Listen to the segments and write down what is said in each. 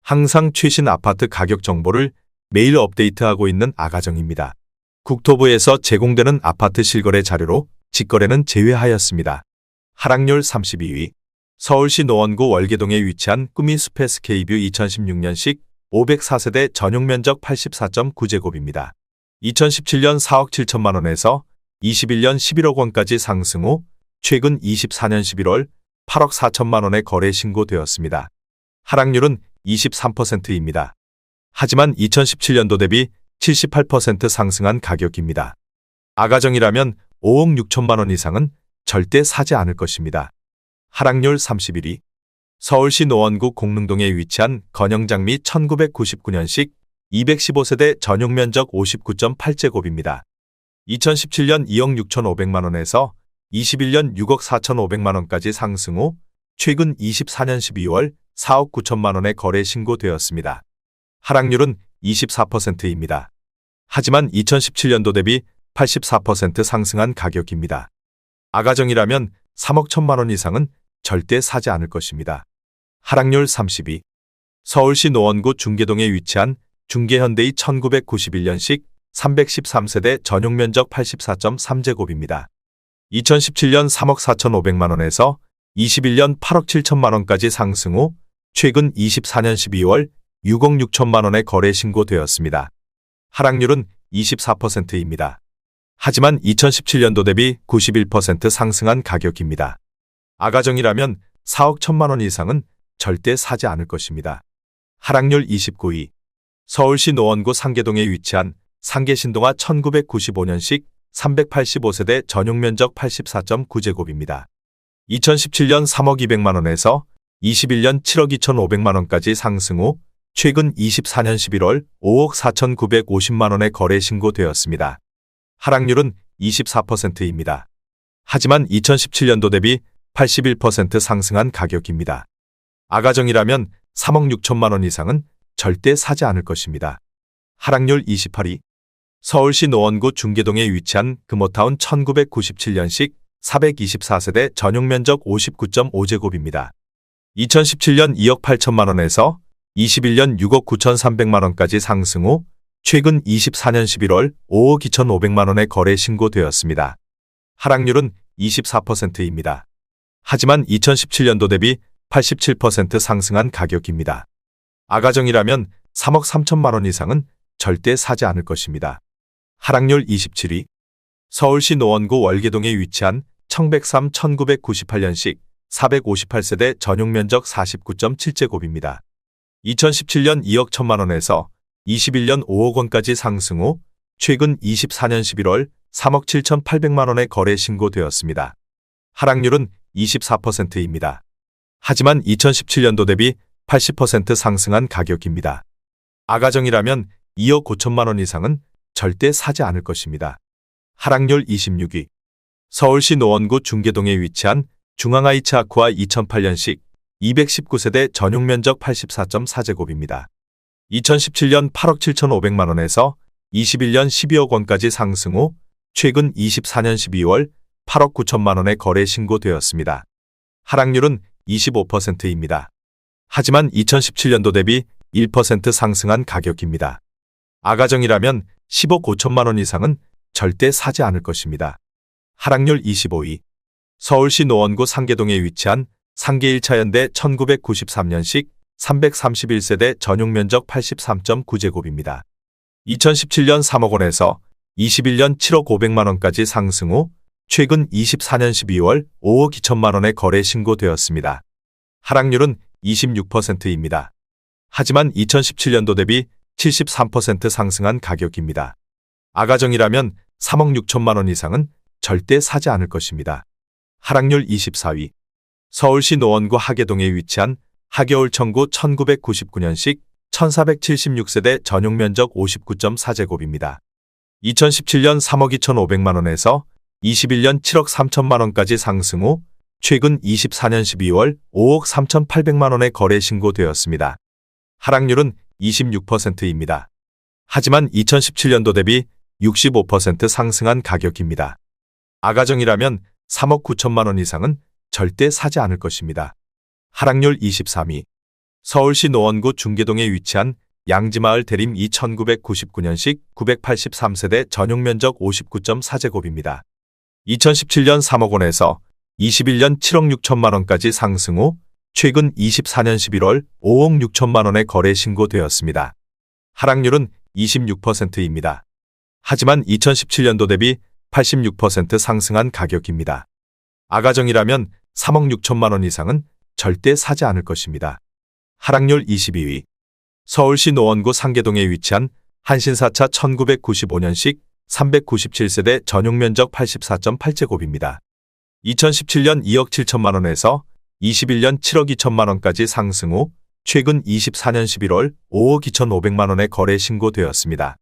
항상 최신 아파트 가격 정보를 매일 업데이트하고 있는 아가정입니다. 국토부에서 제공되는 아파트 실거래 자료로 직거래는 제외하였습니다. 하락률 32위. 서울시 노원구 월계동에 위치한 꾸미 숲의 스케이뷰 2016년식 504세대 전용 면적 84.9제곱입니다. 2017년 4억 7천만 원에서 21년 11억 원까지 상승 후 최근 24년 11월 8억 4천만 원에 거래 신고되었습니다. 하락률은 23%입니다. 하지만 2017년도 대비 78% 상승한 가격입니다. 아가정이라면 5억 6천만 원 이상은 절대 사지 않을 것입니다. 하락률 31위. 서울시 노원구 공릉동에 위치한 건영장미 1999년식 215세대 전용 면적 59.8제곱입니다. 2017년 2억 6,500만 원에서 21년 6억 4,500만 원까지 상승 후 최근 24년 12월 4억 9천만 원에 거래 신고되었습니다. 하락률은 24%입니다. 하지만 2017년도 대비 84% 상승한 가격입니다. 아가정이라면 3억 1천만 원 이상은 절대 사지 않을 것입니다. 하락률 32. 서울시 노원구 중계동에 위치한 중계현대이 1991년식 313세대 전용 면적 84.3제곱입니다. 2017년 3억 4,500만 원에서 21년 8억 7천만 원까지 상승 후 최근 24년 12월 6억 6천만 원에 거래 신고되었습니다. 하락률은 24%입니다. 하지만 2017년도 대비 91% 상승한 가격입니다. 아가정이라면 4억 1천만 원 이상은 절대 사지 않을 것입니다. 하락률 29위. 서울시 노원구 상계동에 위치한 상계신동아 1995년식 385세대 전용 면적 84.9제곱입니다. 2017년 3억 200만 원에서 21년 7억 2,500만 원까지 상승 후 최근 24년 11월 5억 4,950만 원에 거래 신고되었습니다. 하락률은 24%입니다. 하지만 2017년도 대비 81% 상승한 가격입니다. 아가정이라면 3억 6천만 원 이상은 절대 사지 않을 것입니다. 하락률 28위. 서울시 노원구 중계동에 위치한 금호타운 1997년식 424세대 전용 면적 59.5제곱입니다. 2017년 2억 8천만 원에서 21년 6억 9,300만 원까지 상승 후 최근 24년 11월 5억 2,500만 원에 거래 신고되었습니다. 하락률은 24%입니다. 하지만 2017년도 대비 87% 상승한 가격입니다. 아가정이라면 3억 3천만 원 이상은 절대 사지 않을 것입니다. 하락률 27위. 서울시 노원구 월계동에 위치한 청백삼 1998년식 458세대 전용 면적 49.7제곱입니다. 2017년 2억 1천만 원에서 21년 5억 원까지 상승 후 최근 24년 11월 3억 7,800만 원에 거래 신고되었습니다. 하락률은 24%입니다. 하지만 2017년도 대비 80% 상승한 가격입니다. 아가정이라면 2억 5천만 원 이상은 절대 사지 않을 것입니다. 하락률 26위. 서울시 노원구 중계동에 위치한 중앙아이츠 아쿠아 2008년식 219세대 전용 면적 84.4제곱입니다. 2017년 8억 7,500만 원에서 21년 12억 원까지 상승 후 최근 24년 12월 8억 9천만 원에 거래 신고되었습니다. 하락률은 25%입니다. 하지만 2017년도 대비 1% 상승한 가격입니다. 아가정이라면 10억 5천만 원 이상은 절대 사지 않을 것입니다. 하락률 25위. 서울시 노원구 상계동에 위치한 상계 1차 현대 1993년식 331세대 전용 면적 83.9제곱입니다. 2017년 3억 원에서 21년 7억 500만 원까지 상승 후 최근 24년 12월 5억 2천만 원에 거래 신고되었습니다. 하락률은 26%입니다. 하지만 2017년도 대비 73% 상승한 가격입니다. 아가정이라면 3억 6천만 원 이상은 절대 사지 않을 것입니다. 하락률 24위. 서울시 노원구 하계동에 위치한 하계울청구 1999년식 1476세대 전용 면적 59.4제곱입니다. 2017년 3억 2,500만 원에서 21년 7억 3천만 원까지 상승 후 최근 24년 12월 5억 3,800만 원에 거래 신고되었습니다. 하락률은 26%입니다. 하지만 2017년도 대비 65% 상승한 가격입니다. 아가정이라면 3억 9천만 원 이상은 절대 사지 않을 것입니다. 하락률 23위. 서울시 노원구 중계동에 위치한 양지마을 대림 1999년식 983세대 전용면적 59.4제곱입니다. 2017년 3억 원에서 21년 7억 6천만 원까지 상승 후 최근 24년 11월 5억 6천만 원에 거래 신고되었습니다. 하락률은 26%입니다. 하지만 2017년도 대비 86% 상승한 가격입니다. 아가정이라면 3억 6천만 원 이상은 절대 사지 않을 것입니다. 하락률 22위. 서울시 노원구 상계동에 위치한 한신사차 1995년식 397세대 전용면적 84.8제곱입니다. 2017년 2억 7천만 원에서 21년 7억 2천만 원까지 상승 후 최근 24년 11월 5억 2,500만 원에 거래 신고되었습니다.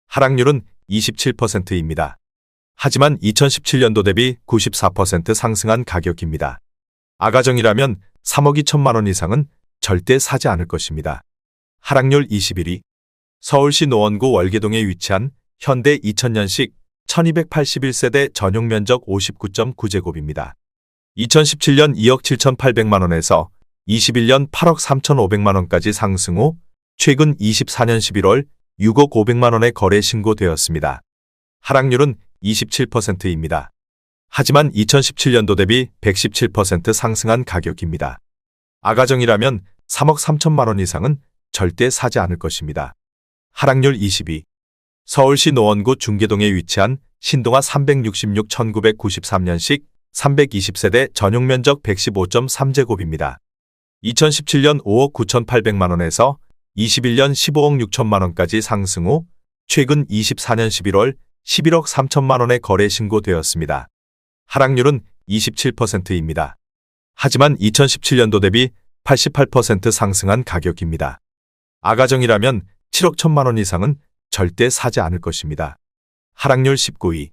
하락률은 27%입니다. 하지만 2017년도 대비 94% 상승한 가격입니다. 아가정이라면 3억 2천만 원 이상은 절대 사지 않을 것입니다. 하락률 21위. 서울시 노원구 월계동에 위치한 현대 2000년식 1281세대 전용면적 59.9제곱입니다. 2017년 2억 7,800만 원에서 21년 8억 3,500만 원까지 상승 후 최근 24년 11월 6억 500만 원에 거래 신고되었습니다. 하락률은 27%입니다. 하지만 2017년도 대비 117% 상승한 가격입니다. 아가정이라면 3억 3천만 원 이상은 절대 사지 않을 것입니다. 하락률 22. 서울시 노원구 중계동에 위치한 신동아 366 1993년식 320세대 전용면적 115.3제곱입니다. 2017년 5억 9,800만 원에서 21년 15억 6천만 원까지 상승 후 최근 24년 11월 11억 3천만 원에 거래 신고되었습니다. 하락률은 27%입니다. 하지만 2017년도 대비 88% 상승한 가격입니다. 아가정이라면 7억 1천만 원 이상은 절대 사지 않을 것입니다. 하락률 19위.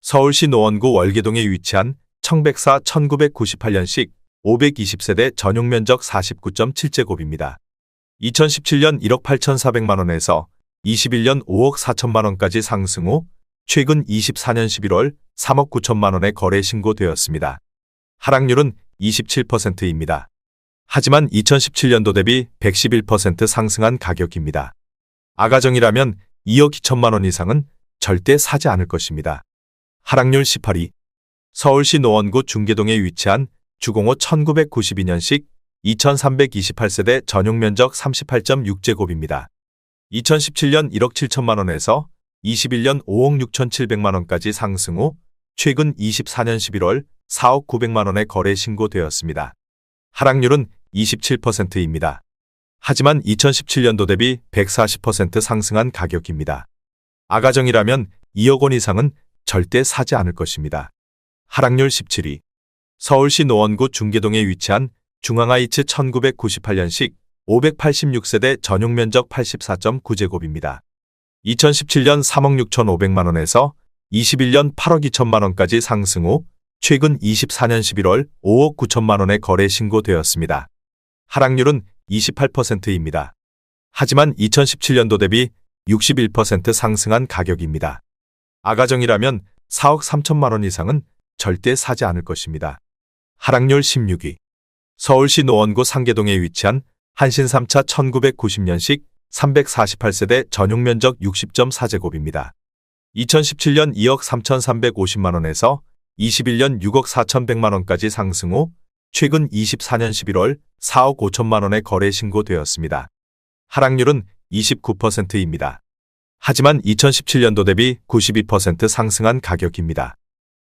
서울시 노원구 월계동에 위치한 청백사 1998년식 520세대 전용면적 49.7제곱입니다. 2017년 1억 8,400만 원에서 21년 5억 4천만 원까지 상승 후 최근 24년 11월 3억 9천만 원에 거래 신고되었습니다. 하락률은 27%입니다. 하지만 2017년도 대비 111% 상승한 가격입니다. 아가정이라면 2억 2천만 원 이상은 절대 사지 않을 것입니다. 하락률 18위. 서울시 노원구 중계동에 위치한 주공호 1992년식 2328세대 전용면적 38.6제곱입니다. 2017년 1억 7천만 원에서 21년 5억 6,700만 원까지 상승 후 최근 24년 11월 4억 900만 원에 거래 신고되었습니다. 하락률은 27%입니다. 하지만 2017년도 대비 140% 상승한 가격입니다. 아가정이라면 2억 원 이상은 절대 사지 않을 것입니다. 하락률 17위. 서울시 노원구 중계동에 위치한 중앙하이츠 1998년식 586세대 전용면적 84.9제곱입니다. 2017년 3억 6,500만 원에서 21년 8억 2천만 원까지 상승 후 최근 24년 11월 5억 9천만 원에 거래 신고되었습니다. 하락률은 28%입니다. 하지만 2017년도 대비 61% 상승한 가격입니다. 아가정이라면 4억 3천만 원 이상은 절대 사지 않을 것입니다. 하락률 16위. 서울시 노원구 상계동에 위치한 한신3차 1990년식 348세대 전용면적 60.4제곱입니다. 2017년 2억 3,350만 원에서 21년 6억 4,100만 원까지 상승 후 최근 24년 11월 4억 5천만 원에 거래 신고되었습니다. 하락률은 29%입니다. 하지만 2017년도 대비 92% 상승한 가격입니다.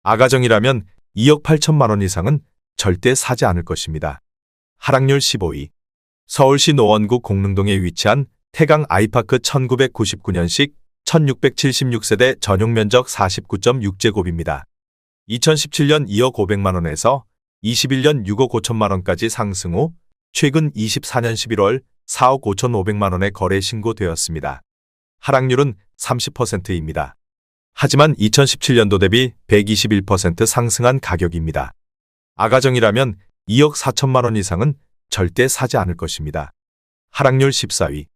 아가정이라면 2억 8천만 원 이상은 절대 사지 않을 것입니다. 하락률 15위. 서울시 노원구 공릉동에 위치한 태강 아이파크 1999년식 1676세대 전용면적 49.6제곱입니다. 2017년 2억 500만 원에서 21년 6억 5천만 원까지 상승 후 최근 24년 11월 4억 5,500만 원에 거래 신고되었습니다. 하락률은 30%입니다. 하지만 2017년도 대비 121% 상승한 가격입니다. 아가정이라면 2억 4천만 원 이상은 절대 사지 않을 것입니다. 하락률 14위.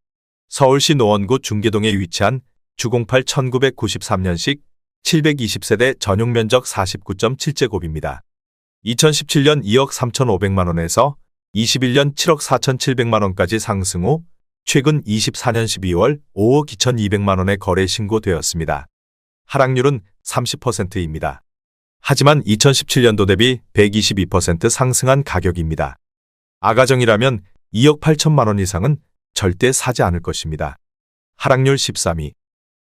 서울시 노원구 중계동에 위치한 주공팔 1993년식 720세대 전용면적 49.7제곱입니다. 2017년 2억 3,500만 원에서 21년 7억 4,700만 원까지 상승 후 최근 24년 12월 5억 2,200만 원의 거래 신고되었습니다. 하락률은 30%입니다. 하지만 2017년도 대비 122% 상승한 가격입니다. 아가정이라면 2억 8천만 원 이상은 절대 사지 않을 것입니다. 하락률 13위.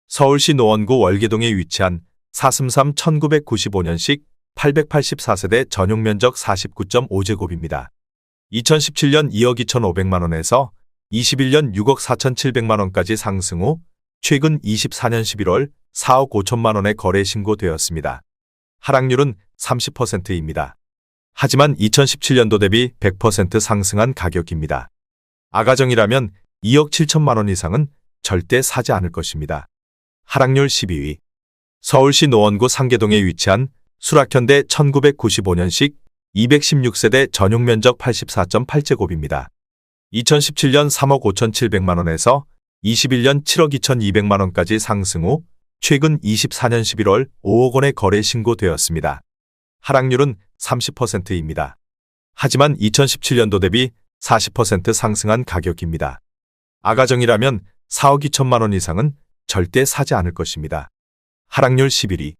서울시 노원구 월계동에 위치한 사슴삼 1995년식 884세대 전용 면적 49.5제곱입니다. 2017년 2억 2,500만 원에서 21년 6억 4,700만 원까지 상승 후 최근 24년 11월 4억 5천만 원의 거래 신고되었습니다. 하락률은 30%입니다. 하지만 2017년도 대비 100% 상승한 가격입니다. 아가정이라면 2억 7천만 원 이상은 절대 사지 않을 것입니다. 하락률 12위. 서울시 노원구 상계동에 위치한 수락현대 1995년식 216세대 전용 면적 84.8제곱입니다. 2017년 3억 5,700만 원에서 21년 7억 2,200만 원까지 상승 후 최근 24년 11월 5억 원의 거래 신고되었습니다. 하락률은 30%입니다. 하지만 2017년도 대비 40% 상승한 가격입니다. 아가정이라면 4억 2천만 원 이상은 절대 사지 않을 것입니다. 하락률 11위.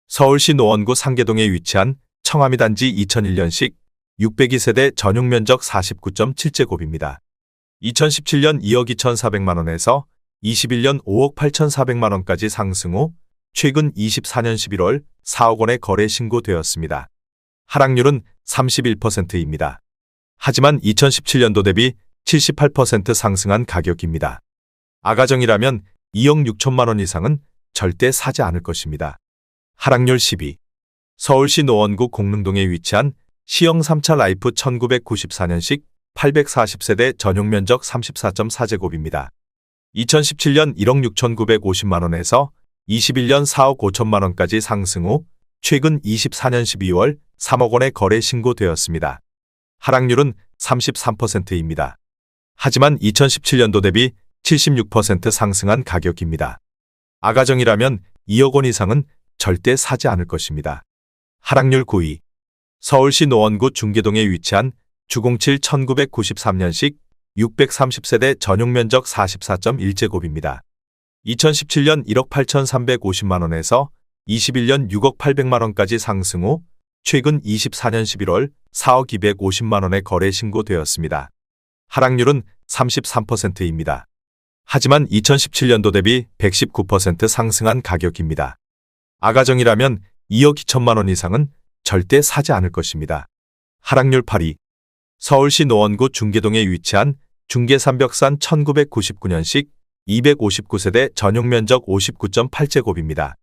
서울시 노원구 상계동에 위치한 청아미 단지 2001년식 602세대 전용 면적 49.7제곱입니다. 2017년 2억 2,400만 원에서 21년 5억 8,400만 원까지 상승 후 최근 24년 11월 4억 원의 거래 신고되었습니다. 하락률은 31%입니다. 하지만 2017년도 대비 78% 상승한 가격입니다. 아가정이라면 2억 6천만 원 이상은 절대 사지 않을 것입니다. 하락률 10위. 서울시 노원구 공릉동에 위치한 시형 3차 라이프 1994년식 840세대 전용 면적 34.4제곱입니다. 2017년 1억 6,950만 원에서 21년 4억 5천만 원까지 상승 후 최근 24년 12월 3억 원의 거래 신고되었습니다. 하락률은 33%입니다. 하지만 2017년도 대비 76% 상승한 가격입니다. 아가정이라면 2억 원 이상은 절대 사지 않을 것입니다. 하락률 9위. 서울시 노원구 중계동에 위치한 주공칠 1993년식 630세대 전용 면적 44.1제곱입니다. 2017년 1억 8,350만 원에서 21년 6억 800만 원까지 상승 후 최근 24년 11월 4억 250만 원의 거래 신고되었습니다. 하락률은 33%입니다. 하지만 2017년도 대비 119% 상승한 가격입니다. 아가정이라면 2억 2천만 원 이상은 절대 사지 않을 것입니다. 하락률 8위. 서울시 노원구 중계동에 위치한 중계삼벽산 1999년식 259세대 전용 면적 59.8제곱입니다.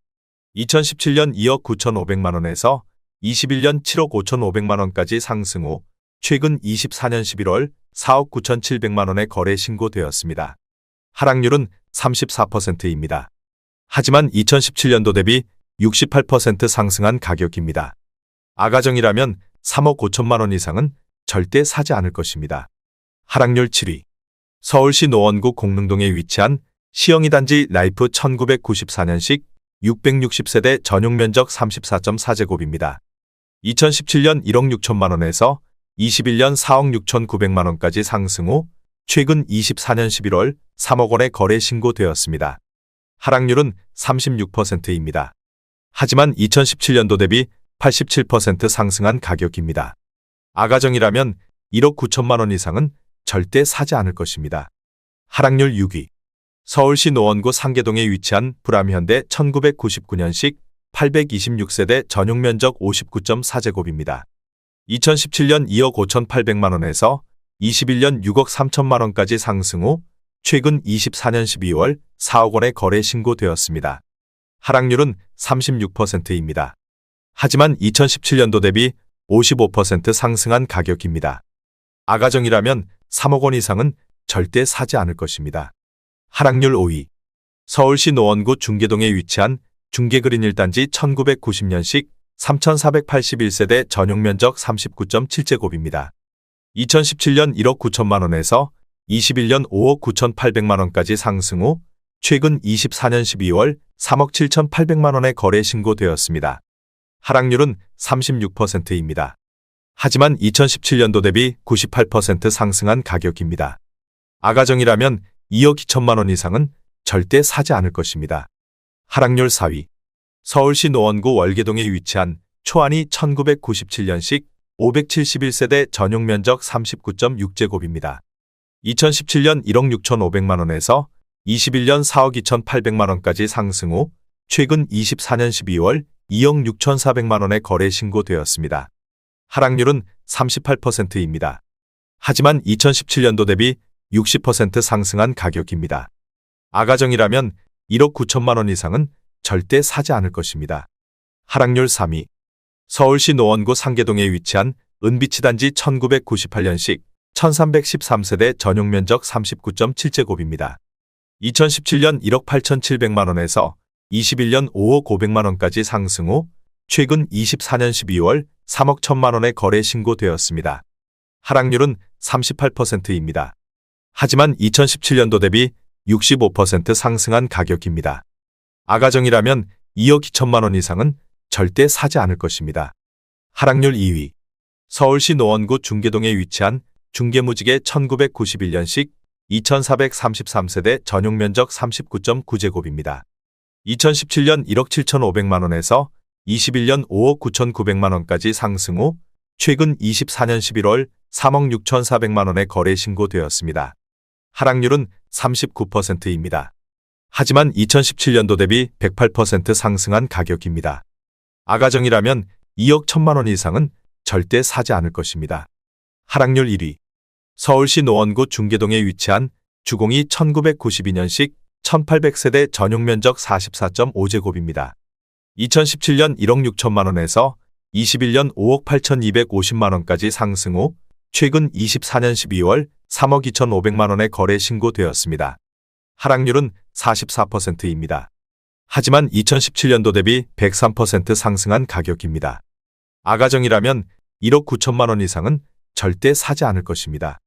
2017년 2억 9,500만 원에서 21년 7억 5,500만 원까지 상승 후 최근 24년 11월 4억 9,700만 원의 거래 신고되었습니다. 하락률은 34%입니다. 하지만 2017년도 대비 68% 상승한 가격입니다. 아가정이라면 3억 5천만 원 이상은 절대 사지 않을 것입니다. 하락률 7위. 서울시 노원구 공릉동에 위치한 시영이 단지 라이프 1994년식 660세대 전용 면적 34.4제곱입니다. 2017년 1억 6천만 원에서 21년 4억 6,900만 원까지 상승 후 최근 24년 11월 3억 원의 거래 신고되었습니다. 하락률은 36%입니다. 하지만 2017년도 대비 87% 상승한 가격입니다. 아가정이라면 1억 9천만 원 이상은 절대 사지 않을 것입니다. 하락률 6위. 서울시 노원구 상계동에 위치한 불암현대 1999년식 826세대 전용 면적 59.4제곱입니다. 2017년 2억 5,800만 원에서 21년 6억 3천만 원까지 상승 후 최근 24년 12월 4억 원의 거래 신고되었습니다. 하락률은 36%입니다. 하지만 2017년도 대비 55% 상승한 가격입니다. 아가정이라면 3억 원 이상은 절대 사지 않을 것입니다. 하락률 5위. 서울시 노원구 중계동에 위치한 중계그린 1단지 1990년식 3,481세대 전용 면적 39.7제곱입니다. 2017년 1억 9천만 원에서 21년 5억 9,800만 원까지 상승 후 최근 24년 12월 3억 7,800만 원의 거래 신고되었습니다. 하락률은 36%입니다. 하지만 2017년도 대비 98% 상승한 가격입니다. 아가정이라면 2억 2천만 원 이상은 절대 사지 않을 것입니다. 하락률 4위. 서울시 노원구 월계동에 위치한 초안이 1997년식 571세대 전용 면적 39.6제곱입니다. 2017년 1억 6,500만 원에서 21년 4억 2,800만 원까지 상승 후 최근 24년 12월 2억 6,400만 원에 거래 신고되었습니다. 하락률은 38%입니다. 하지만 2017년도 대비 60% 상승한 가격입니다. 아가정이라면 1억 9천만 원 이상은 절대 사지 않을 것입니다. 하락률 3위. 서울시 노원구 상계동에 위치한 은비치 단지 1998년식 1313세대 전용 면적 39.7제곱입니다. 2017년 1억 8,700만 원에서 21년 5억 500만 원까지 상승 후 최근 24년 12월 3억 1천만 원에 거래 신고되었습니다. 하락률은 38%입니다. 하지만 2017년도 대비 65% 상승한 가격입니다. 아가정이라면 2억 2천만 원 이상은 절대 사지 않을 것입니다. 하락률 2위. 서울시 노원구 중계동에 위치한 중계무지개 1991년식 2433세대 전용 면적 39.9제곱입니다. 2017년 1억 7,500만 원에서 21년 5억 9,900만 원까지 상승 후 최근 24년 11월 3억 6,400만 원에 거래 신고되었습니다. 하락률은 39%입니다. 하지만 2017년도 대비 108% 상승한 가격입니다. 아가정이라면 2억 1천만 원 이상은 절대 사지 않을 것입니다. 하락률 1위. 서울시 노원구 중계동에 위치한 주공이 1992년식 1800세대 전용 면적 44.5제곱입니다. 2017년 1억 6천만 원에서 21년 5억 8,250만 원까지 상승 후 최근 24년 12월 3억 2,500만 원에 거래 신고되었습니다. 하락률은 44%입니다. 하지만 2017년도 대비 103% 상승한 가격입니다. 아가정이라면 1억 9천만 원 이상은 절대 사지 않을 것입니다.